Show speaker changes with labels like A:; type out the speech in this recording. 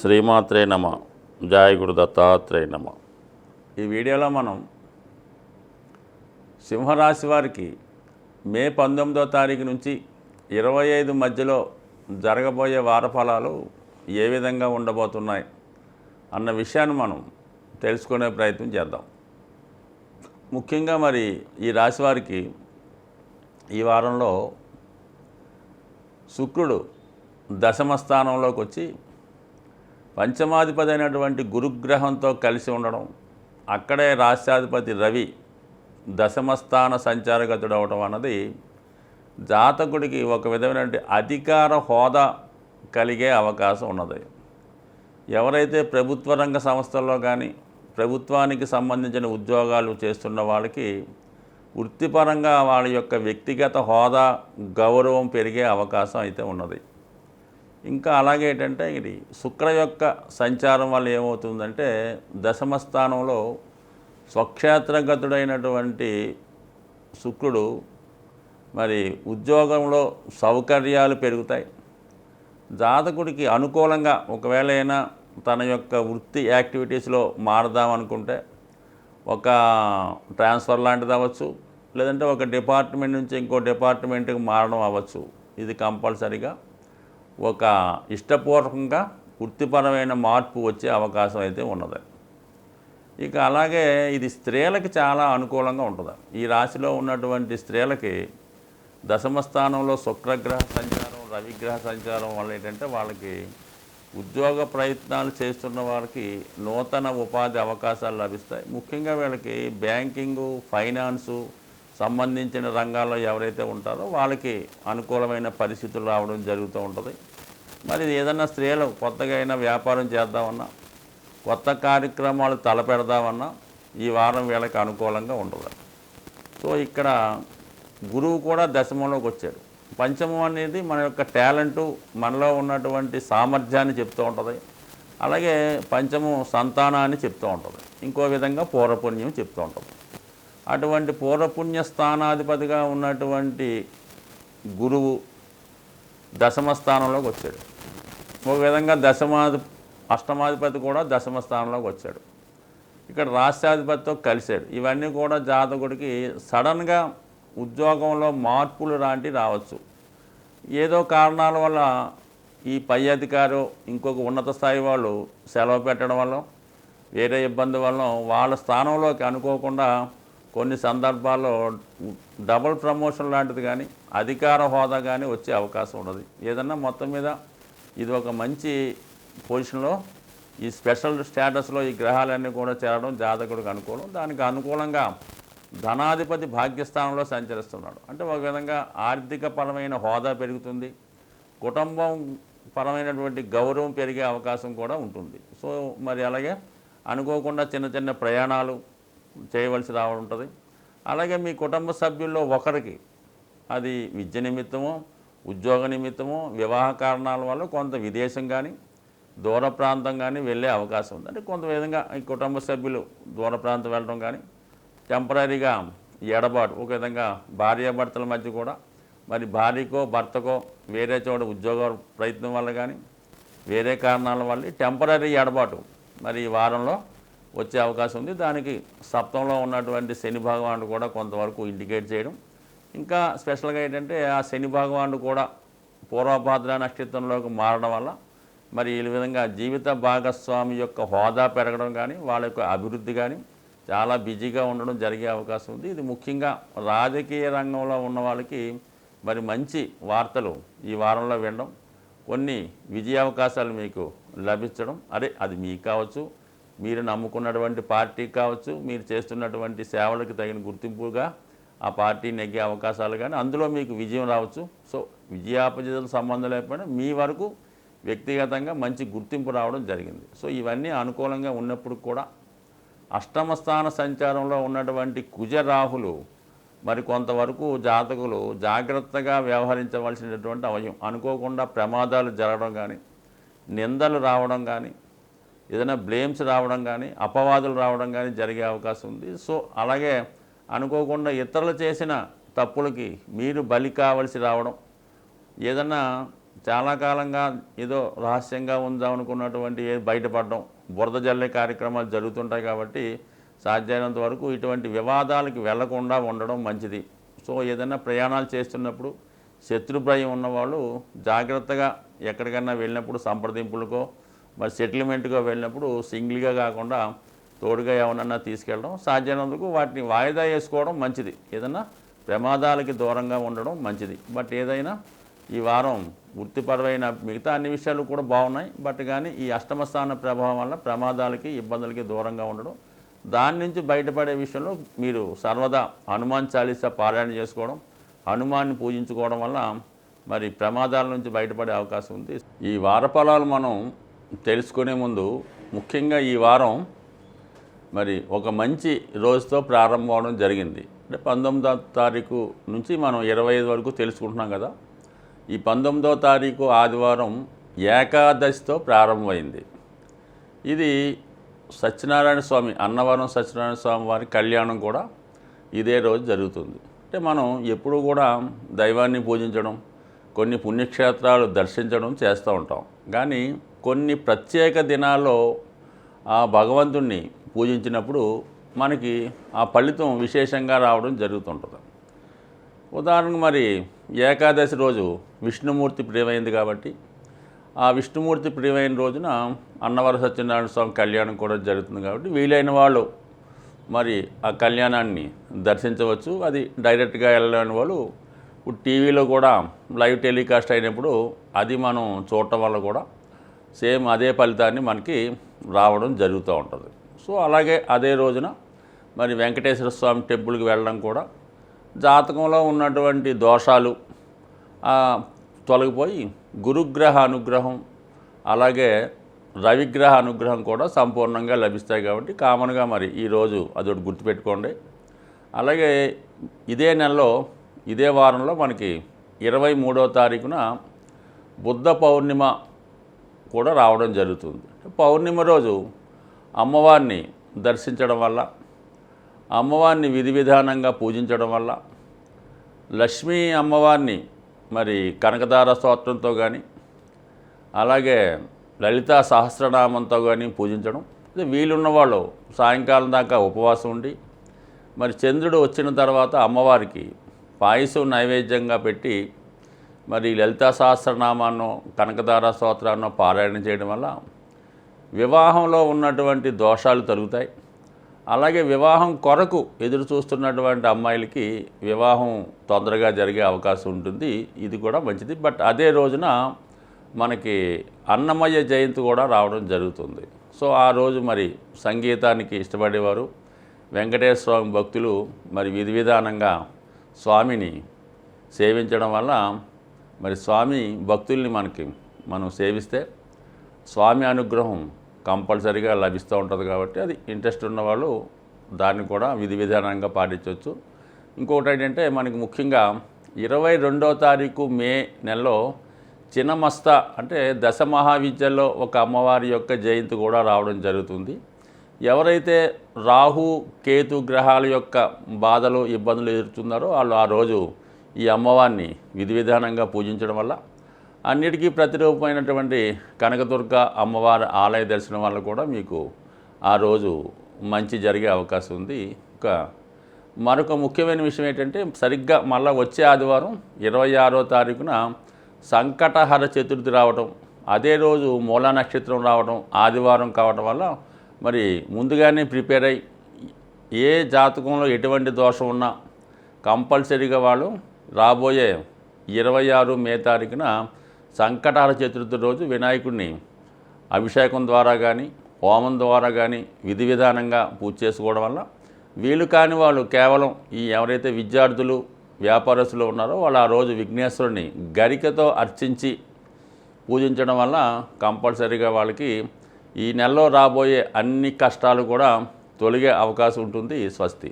A: శ్రీమాత్రే నమ. జయ గురు దత్తాత్రేయ నమ. ఈ వీడియోలో మనం సింహరాశి వారికి మే 19వ తారీఖు నుంచి 25 మధ్యలో జరగబోయే వారఫలాలు ఏ విధంగా ఉండబోతున్నాయి అన్న విషయాన్ని మనం తెలుసుకునే ప్రయత్నం చేద్దాం. ముఖ్యంగా మరి ఈ రాశి వారికి ఈ వారంలో శుక్రుడు దశమ స్థానంలోకి వచ్చి పంచమాధిపతి అయినటువంటి గురుగ్రహంతో కలిసి ఉండడం, అక్కడే రాష్ట్రాధిపతి రవి దశమస్థాన సంచారగతుడు అవడం అన్నది జాతకుడికి ఒక విధమైనటువంటి అధికార హోదా కలిగే అవకాశం ఉన్నది. ఎవరైతే ప్రభుత్వ రంగ సంస్థల్లో కానీ ప్రభుత్వానికి సంబంధించిన ఉద్యోగాలు చేస్తున్న వాళ్ళకి వృత్తిపరంగా వాళ్ళ యొక్క వ్యక్తిగత హోదా గౌరవం పెరిగే అవకాశం అయితే ఉన్నది. ఇంకా అలాగే ఏంటంటే ఇది శుక్ర యొక్క సంచారం వల్ల ఏమవుతుందంటే దశమ స్థానంలో స్వక్షేత్రగతుడైనటువంటి శుక్రుడు మరి ఉద్యోగంలో సౌకర్యాలు పెరుగుతాయి. జాతకుడికి అనుకూలంగా ఒకవేళ అయినా తన యొక్క వృత్తి యాక్టివిటీస్లో మారదామనుకుంటే ఒక ట్రాన్స్ఫర్ లాంటిది అవ్వచ్చు, లేదంటే ఒక డిపార్ట్మెంట్ నుంచి ఇంకో డిపార్ట్మెంట్కి మారడం అవ్వచ్చు. ఇది కంపల్సరీగా ఒక ఇష్టపూర్వకంగా వృత్తిపరమైన మార్పు వచ్చే అవకాశం అయితే ఉన్నది. ఇక అలాగే ఇది స్త్రీలకి చాలా అనుకూలంగా ఉంటుంది. ఈ రాశిలో ఉన్నటువంటి స్త్రీలకి దశమ స్థానంలో శుక్రగ్రహ సంచారం, రవిగ్రహ సంచారం వల్ల ఏంటంటే వాళ్ళకి ఉద్యోగ ప్రయత్నాలు చేస్తున్న వాళ్ళకి నూతన ఉపాధి అవకాశాలు లభిస్తాయి. ముఖ్యంగా వీళ్ళకి బ్యాంకింగు, ఫైనాన్సు సంబంధించిన రంగాల్లో ఎవరైతే ఉంటారో వాళ్ళకి అనుకూలమైన పరిస్థితులు రావడం జరుగుతూ ఉంటుంది. మరి ఏదన్నా స్త్రీలు కొత్తగా అయినా వ్యాపారం చేద్దామన్నా, కొత్త కార్యక్రమాలు తలపెడదామన్నా ఈ వారం వీళ్ళకి అనుకూలంగా ఉండదు. సో ఇక్కడ గురువు కూడా దశమంలోకి వచ్చాడు. పంచమం అనేది మన యొక్క టాలెంటు, మనలో ఉన్నటువంటి సామర్థ్యాన్ని చెప్తూ ఉంటుంది. అలాగే పంచమం సంతానాన్ని చెప్తూ ఉంటుంది. ఇంకో విధంగా పూర్వపుణ్యం చెప్తూ ఉంటుంది. అటువంటి పూర్వపుణ్య స్థానాధిపతిగా ఉన్నటువంటి గురువు దశమ స్థానంలోకి వచ్చాడు. ఒక విధంగా అష్టమాధిపతి కూడా దశమ స్థానంలోకి వచ్చాడు. ఇక్కడ రాష్ట్రాధిపతితో కలిశాడు. ఇవన్నీ కూడా జాతకుడికి సడన్గా ఉద్యోగంలో మార్పులు లాంటివి రావచ్చు. ఏదో కారణాల వల్ల ఈ పై అధికారు ఇంకొక ఉన్నత స్థాయి వాళ్ళు సెలవు పెట్టడం వల్ల, వేరే ఇబ్బంది వల్ల వాళ్ళ స్థానంలోకి అనుకోకుండా కొన్ని సందర్భాల్లో డబుల్ ప్రమోషన్ లాంటిది కానీ అధికార హోదా కానీ వచ్చే అవకాశం ఉన్నది. ఏదన్నా మొత్తం మీద ఇది ఒక మంచి పొజిషన్లో ఈ స్పెషల్ స్టేటస్లో ఈ గ్రహాలన్నీ కూడా చేరడం జాతకుడికి అనుకూలం. దానికి అనుకూలంగా ధనాధిపతి భాగ్యస్థానంలో సంచరిస్తున్నాడు. అంటే ఒక విధంగా ఆర్థిక పరమైన హోదా పెరుగుతుంది, కుటుంబం పరమైనటువంటి గౌరవం పెరిగే అవకాశం కూడా ఉంటుంది. సో మరి అలాగే అనుకోకుండా చిన్న చిన్న ప్రయాణాలు చేయవలసి రావడం ఉంటుంది. అలాగే మీ కుటుంబ సభ్యుల్లో ఒకరికి అది విద్య నిమిత్తమో, ఉద్యోగ నిమిత్తమో, వివాహ కారణాల వల్ల కొంత విదేశం కానీ దూర ప్రాంతం కానీ వెళ్ళే అవకాశం ఉంది. అంటే కొంత విధంగా ఈ కుటుంబ సభ్యులు దూర ప్రాంతం వెళ్ళడం కానీ, టెంపరీగా ఎడబాటు, ఒక విధంగా భార్యాభర్తల మధ్య కూడా మరి భార్యకో భర్తకో వేరే చోట ఉద్యోగ ప్రయత్నం వల్ల కానీ వేరే కారణాల వల్ల టెంపరీ ఎడబాటు మరి ఈ వారంలో వచ్చే అవకాశం ఉంది. దానికి సప్తంలో ఉన్నటువంటి శని భగవానుడు కూడా కొంతవరకు ఇండికేట్ చేయడం. ఇంకా స్పెషల్గా ఏంటంటే ఆ శని భగవానుడు కూడా పూర్వభాద్ర నక్షత్రంలోకి మారడం వల్ల మరి ఈ విధంగా జీవిత భాగస్వామి యొక్క హోదా పెరగడం కానీ వాళ్ళ యొక్క అభివృద్ధి కానీ చాలా బిజీగా ఉండడం జరిగే అవకాశం ఉంది. ఇది ముఖ్యంగా రాజకీయ రంగంలో ఉన్న వాళ్ళకి మరి మంచి వార్తలు ఈ వారంలో వినడం, కొన్ని విజయ అవకాశాలు మీకు లభించడం, అది మీకు కావచ్చు, మీరు నమ్ముకున్నటువంటి పార్టీ కావచ్చు, మీరు చేస్తున్నటువంటి సేవలకు తగిన గుర్తింపుగా ఆ పార్టీ నెగ్గే అవకాశాలు కానీ అందులో మీకు విజయం రావచ్చు. సో విజయాపజయాలు సంబంధం లేకపోయినా మీ వరకు వ్యక్తిగతంగా మంచి గుర్తింపు రావడం జరిగింది. సో ఇవన్నీ అనుకూలంగా ఉన్నప్పుడు కూడా అష్టమ స్థాన సంచారంలో ఉన్నటువంటి కుజరాహులు మరి కొంతవరకు జాతకులు జాగ్రత్తగా వ్యవహరించవలసినటువంటి అవయం. అనుకోకుండా ప్రమాదాలు జరగడం కానీ, నిందలు రావడం కానీ, ఏదైనా బ్లేమ్స్ రావడం కానీ, అపవాదులు రావడం కానీ జరిగే అవకాశం ఉంది. సో అలాగే అనుకోకుండా ఇతరులు చేసిన తప్పులకి మీరు బలి కావలసి రావడం, ఏదన్నా చాలా కాలంగా ఏదో రహస్యంగా ఉందాం అనుకున్నటువంటి బయటపడడం, బురద జల్లే కార్యక్రమాలు జరుగుతుంటాయి కాబట్టి సాధ్యమైనంత వరకు ఇటువంటి వివాదాలకు వెళ్లకుండా ఉండడం మంచిది. సో ఏదైనా ప్రయాణాలు చేస్తున్నప్పుడు శత్రు భయం ఉన్నవాళ్ళు జాగ్రత్తగా ఎక్కడికన్నా వెళ్ళినప్పుడు సంప్రదింపులకో మరి సెటిల్మెంట్గా వెళ్ళినప్పుడు సింగిల్గా కాకుండా తోడుగా ఎవరన్నా తీసుకెళ్ళడం, సాధ్యమైనందుకు వాటిని వాయిదా వేసుకోవడం మంచిది. ఏదైనా ప్రమాదాలకి దూరంగా ఉండడం మంచిది. బట్ ఏదైనా ఈ వారం వృత్తిపరమైన మిగతా అన్ని విషయాలు కూడా బాగున్నాయి. బట్ కానీ ఈ అష్టమ స్థాన ప్రభావం వల్ల ప్రమాదాలకి ఇబ్బందులకి దూరంగా ఉండడం, దాని నుంచి బయటపడే విషయంలో మీరు సర్వదా హనుమాన్ చాలీసా పారాయణ చేసుకోవడం, హనుమాన్ని పూజించుకోవడం వల్ల మరి ప్రమాదాల నుంచి బయటపడే అవకాశం ఉంది. ఈ వార ఫలాలు మనం తెలుసుకునే ముందు ముఖ్యంగా ఈ వారం మరి ఒక మంచి రోజుతో ప్రారంభం అవడం జరిగింది. అంటే 19వ తారీఖు నుంచి మనం 25 వరకు తెలుసుకుంటున్నాం కదా. ఈ 19వ తారీఖు ఆదివారం ఏకాదశితో ప్రారంభమైంది. ఇది సత్యనారాయణ స్వామి, అన్నవరం సత్యనారాయణ స్వామి వారి కళ్యాణం కూడా ఇదే రోజు జరుగుతుంది. అంటే మనం ఎప్పుడూ కూడా దైవాన్ని పూజించడం, కొన్ని పుణ్యక్షేత్రాలు దర్శించడం చేస్తూ ఉంటాం. కానీ కొన్ని ప్రత్యేక దినాల్లో ఆ భగవంతుణ్ణి పూజించినప్పుడు మనకి ఆ ఫలితం విశేషంగా రావడం జరుగుతుంటుంది. ఉదాహరణకు మరి ఏకాదశి రోజు విష్ణుమూర్తి ప్రియమైంది కాబట్టి ఆ విష్ణుమూర్తి ప్రియమైన రోజున అన్నవరం సత్యనారాయణ స్వామి కళ్యాణం కూడా జరుగుతుంది కాబట్టి వీలైన వాళ్ళు మరి ఆ కళ్యాణాన్ని దర్శించవచ్చు. అది డైరెక్ట్గా వెళ్ళలేని వాళ్ళు ఇప్పుడు టీవీలో కూడా లైవ్ టెలికాస్ట్ అయినప్పుడు అది మనం చూడటం వల్ల కూడా సేమ్ అదే ఫలితాన్ని మనకి రావడం జరుగుతూ ఉంటుంది. సో అలాగే అదే రోజున మరి వెంకటేశ్వర స్వామి టెంపుల్కి వెళ్ళడం కూడా జాతకంలో ఉన్నటువంటి దోషాలు తొలగిపోయి గురుగ్రహ అనుగ్రహం అలాగే రవిగ్రహ అనుగ్రహం కూడా సంపూర్ణంగా లభిస్తాయి. కాబట్టి కామన్గా మరి ఈరోజు అదొకటి గుర్తుపెట్టుకోండి. అలాగే ఇదే నెలలో ఇదే వారంలో మనకి 23వ తారీఖున బుద్ధ పౌర్ణిమ కూడా రావడం జరుగుతుంది. పౌర్ణిమ రోజు అమ్మవారిని దర్శించడం వల్ల, అమ్మవారిని విధి విధానంగా పూజించడం వల్ల, లక్ష్మీ అమ్మవారిని మరి కనకదార స్తోత్రంతో కానీ అలాగే లలితా సహస్రనామంతో కానీ పూజించడం. వీలున్న వాళ్ళు సాయంకాలం దాకా ఉపవాసం ఉండి మరి చంద్రుడు వచ్చిన తర్వాత అమ్మవారికి పాయసం నైవేద్యంగా పెట్టి మరి లలితా సహస్రనామాన్నో కనకదార స్తోత్రాన్నో పారాయణ చేయడం వల్ల వివాహంలో ఉన్నటువంటి దోషాలు తొలగుతాయి. అలాగే వివాహం కొరకు ఎదురు చూస్తున్నటువంటి అమ్మాయిలకి వివాహం తొందరగా జరిగే అవకాశం ఉంటుంది. ఇది కూడా మంచిది. బట్ అదే రోజున మనకి అన్నమయ్య జయంతి కూడా రావడం జరుగుతుంది. సో ఆ రోజు మరి సంగీతానికి ఇష్టపడేవారు, వెంకటేశ్వర స్వామి భక్తులు మరి విధి విధానంగా స్వామిని సేవించడం వల్ల మరి స్వామి భక్తుల్ని మనం సేవిస్తే స్వామి అనుగ్రహం కంపల్సరీగా లభిస్తూ ఉంటుంది. కాబట్టి అది ఇంట్రెస్ట్ ఉన్నవాళ్ళు దాన్ని కూడా విధి విధానంగా పాటించవచ్చు. ఇంకొకటి ఏంటంటే మనకి ముఖ్యంగా 22వ తారీఖు మే నెలలో చిన్నమస్త అంటే దశ మహావిద్యల్లో ఒక అమ్మవారి యొక్క జయంతి కూడా రావడం జరుగుతుంది. ఎవరైతే రాహు కేతు గ్రహాల యొక్క బాధలు ఇబ్బందులు ఎదుర్కొన్నారో వాళ్ళు ఆ రోజు ఈ అమ్మవారిని విధి విధానంగా పూజించడం వల్ల అన్నిటికీ ప్రతిరూపమైనటువంటి కనకదుర్గ అమ్మవారి ఆలయ దర్శనం వల్ల కూడా మీకు ఆ రోజు మంచి జరిగే అవకాశం ఉంది. మరొక ముఖ్యమైన విషయం ఏంటంటే సరిగ్గా మళ్ళీ వచ్చే ఆదివారం 26వ తారీఖున సంకటహర చతుర్థి రావడం, అదే రోజు మూలా నక్షత్రం రావడం, ఆదివారం కావడం వల్ల మరి ముందుగానే ప్రిపేర్ అయ్యి ఏ జాతకంలో ఎటువంటి దోషం ఉన్నా కంపల్సరీగా వాళ్ళు రాబోయే 26 మే తారీఖున సంకటహర చతుర్థి రోజు వినాయకుడిని అభిషేకం ద్వారా కానీ హోమం ద్వారా కానీ విధి విధానంగా పూజ చేసుకోవడం వల్ల వీలు కాని వాళ్ళు కేవలం ఈ ఎవరైతే విద్యార్థులు వ్యాపారస్తులు ఉన్నారో వాళ్ళు ఆ రోజు విఘ్నేశ్వరుని గరికతో అర్చించి పూజించడం వల్ల కంపల్సరీగా వాళ్ళకి ఈ నెలలో రాబోయే అన్ని కష్టాలు కూడా తొలగే అవకాశం ఉంటుంది. స్వస్తి.